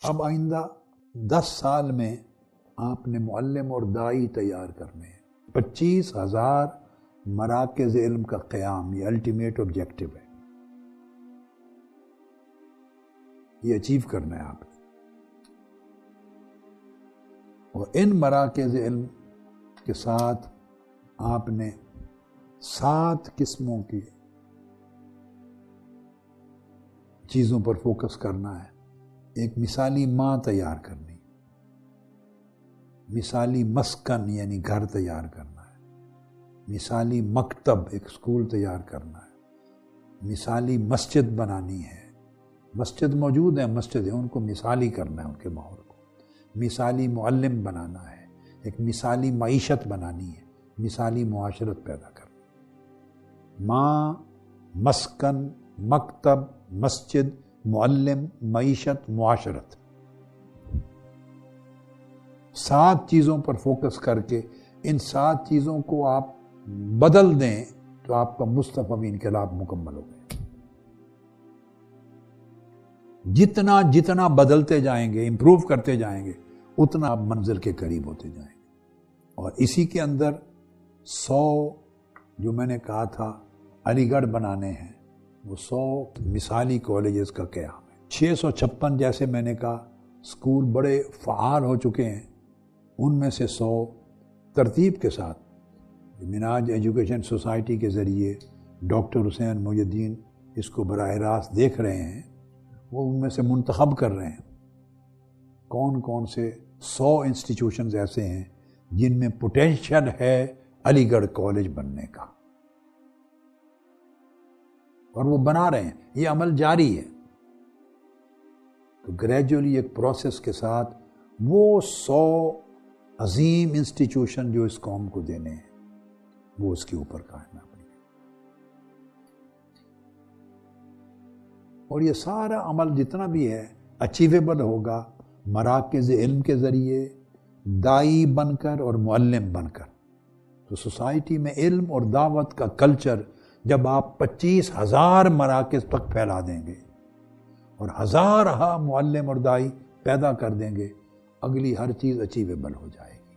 اب آئندہ 10 سال میں آپ نے معلم اور دائی تیار کرنے ہیں۔ 25,000 مراکز علم کا قیام، یہ الٹیمیٹ آبجیکٹو ہے، یہ اچیو کرنا ہے آپ نے۔ اور ان مراکز علم کے ساتھ آپ نے 7 قسموں کی چیزوں پر فوکس کرنا ہے۔ ایک مثالی ماں تیار کرنی، مثالی مسکن یعنی گھر تیار کرنا ہے، مثالی مکتب ایک سکول تیار کرنا ہے، مثالی مسجد بنانی ہے، مسجد موجود ہے، مسجد ہے، ان کو مثالی کرنا ہے، ان کے ماحول کو، مثالی معلم بنانا ہے، ایک مثالی معیشت بنانی ہے، مثالی معاشرت پیدا کرنی ہے۔ ماں، مسکن، مکتب، مسجد، معلم، معیشت، معاشرت، 7 چیزوں پر فوکس کر کے ان 7 چیزوں کو آپ بدل دیں تو آپ کا مصطفی انقلاب مکمل ہو گیا۔ جتنا بدلتے جائیں گے، امپروو کرتے جائیں گے، اتنا آپ منزل کے قریب ہوتے جائیں گے۔ اور اسی کے اندر 100 جو میں نے کہا تھا علی گڑھ بنانے ہیں، وہ 100 مثالی کالجز کا قیام ہے۔ 656 جیسے میں نے کہا اسکول بڑے فعال ہو چکے ہیں، ان میں سے 100 ترتیب کے ساتھ منہاج ایجوکیشن سوسائٹی کے ذریعے ڈاکٹر حسین محی الدین اس کو براہ راست دیکھ رہے ہیں، وہ ان میں سے منتخب کر رہے ہیں کون کون سے 100 انسٹیٹیوشنز ایسے ہیں جن میں پوٹینشل ہے علی گڑھ کالج بننے کا، اور وہ بنا رہے ہیں، یہ عمل جاری ہے۔ تو گریجولی ایک پروسیس کے ساتھ وہ 100 عظیم انسٹیٹیوشن جو اس قوم کو دینے ہیں، وہ اس کے اوپر قائم اپنی، اور یہ سارا عمل جتنا بھی ہے اچیویبل ہوگا مراکز علم کے ذریعے، دائی بن کر اور معلم بن کر۔ تو سوسائٹی میں علم اور دعوت کا کلچر جب آپ 25,000 مراکز تک پھیلا دیں گے اور 1000 معلم اور دائی پیدا کر دیں گے، اگلی ہر چیز اچیویبل ہو جائے گی۔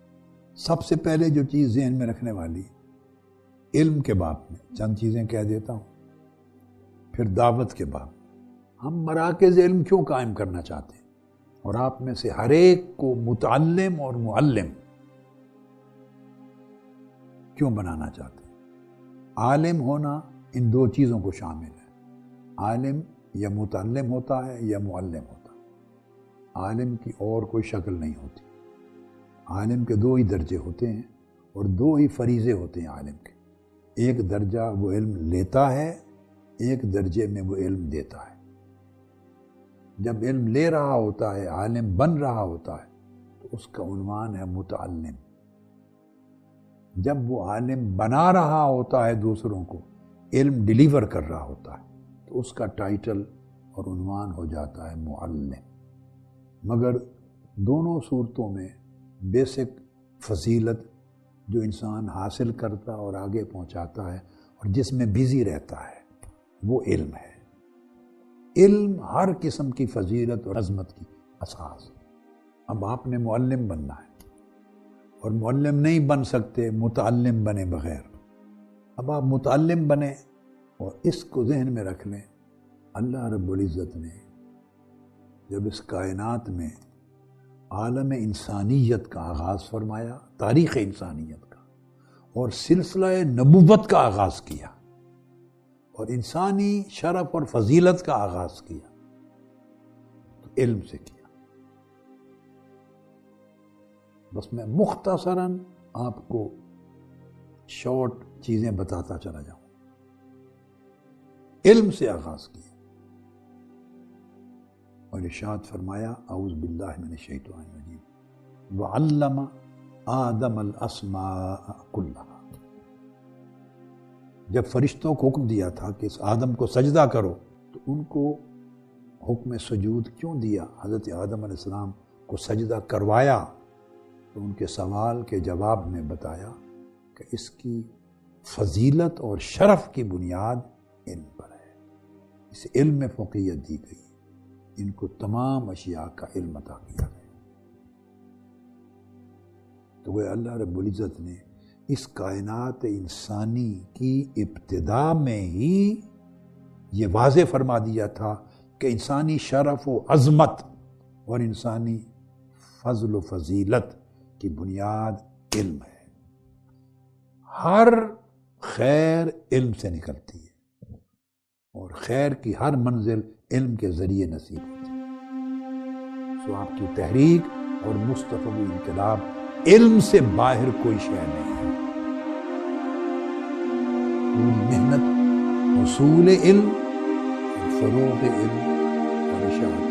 سب سے پہلے جو چیز ذہن میں رکھنے والی، علم کے باب میں چند چیزیں کہہ دیتا ہوں، پھر دعوت کے باب۔ ہم مراکز علم کیوں قائم کرنا چاہتے ہیں، اور آپ میں سے ہر ایک کو متعلم اور معلم کیوں بنانا چاہتے ہیں؟ عالم ہونا ان 2 چیزوں کو شامل ہے۔ عالم یا متعلم ہوتا ہے یا معلم ہوتا ہے، عالم کی اور کوئی شکل نہیں ہوتی۔ عالم کے 2 ہی درجے ہوتے ہیں اور 2 ہی فریضے ہوتے ہیں عالم کے، ایک درجہ وہ علم لیتا ہے، ایک درجے میں وہ علم دیتا ہے۔ جب علم لے رہا ہوتا ہے، عالم بن رہا ہوتا ہے، تو اس کا عنوان ہے متعلم۔ جب وہ عالم بنا رہا ہوتا ہے دوسروں کو، علم ڈیلیور کر رہا ہوتا ہے، تو اس کا ٹائٹل اور عنوان ہو جاتا ہے معلم۔ مگر دونوں صورتوں میں بیسک فضیلت جو انسان حاصل کرتا اور آگے پہنچاتا ہے اور جس میں بزی رہتا ہے، وہ علم ہے۔ علم ہر قسم کی فضیلت اور عظمت کی اساس۔ اب آپ نے معلم بننا ہے، اور معلم نہیں بن سکتے متعلم بنے بغیر۔ اب آپ متعلم بنیں، اور اس کو ذہن میں رکھ لیں، اللہ رب العزت نے جب اس کائنات میں عالم انسانیت کا آغاز فرمایا، تاریخ انسانیت کا، اور سلسلہ نبوت کا آغاز کیا، اور انسانی شرف اور فضیلت کا آغاز کیا، تو علم سے کیا۔ بس میں مختصراً آپ کو شارٹ چیزیں بتاتا چلا جاؤں۔ علم سے آغاز کیا، اور ارشاد فرمایا اعوذ باللہ من الشیطان الرجیم وعلم آدم الاسماء کلھا۔ جب فرشتوں کو حکم دیا تھا کہ اس آدم کو سجدہ کرو، تو ان کو حکم سجود کیوں دیا؟ حضرت آدم علیہ السلام کو سجدہ کروایا، تو ان کے سوال کے جواب میں بتایا کہ اس کی فضیلت اور شرف کی بنیاد علم پر ہے، اس علم میں فوقیت دی گئی، ان کو تمام اشیاء کا علم عطا کیا گیا۔ تو وہ اللہ رب العزت نے اس کائنات انسانی کی ابتدا میں ہی یہ واضح فرما دیا تھا کہ انسانی شرف و عظمت اور انسانی فضل و فضیلت کی بنیاد علم ہے۔ ہر خیر علم سے نکلتی ہے اور خیر کی ہر منزل علم کے ذریعے نصیب ہوتی ہے۔ سو آپ کی تحریک اور مصطفی انقلاب علم سے باہر کوئی شے نہیں ہے۔ پوری محنت حصول علم اور فروغ علم اور اشاعت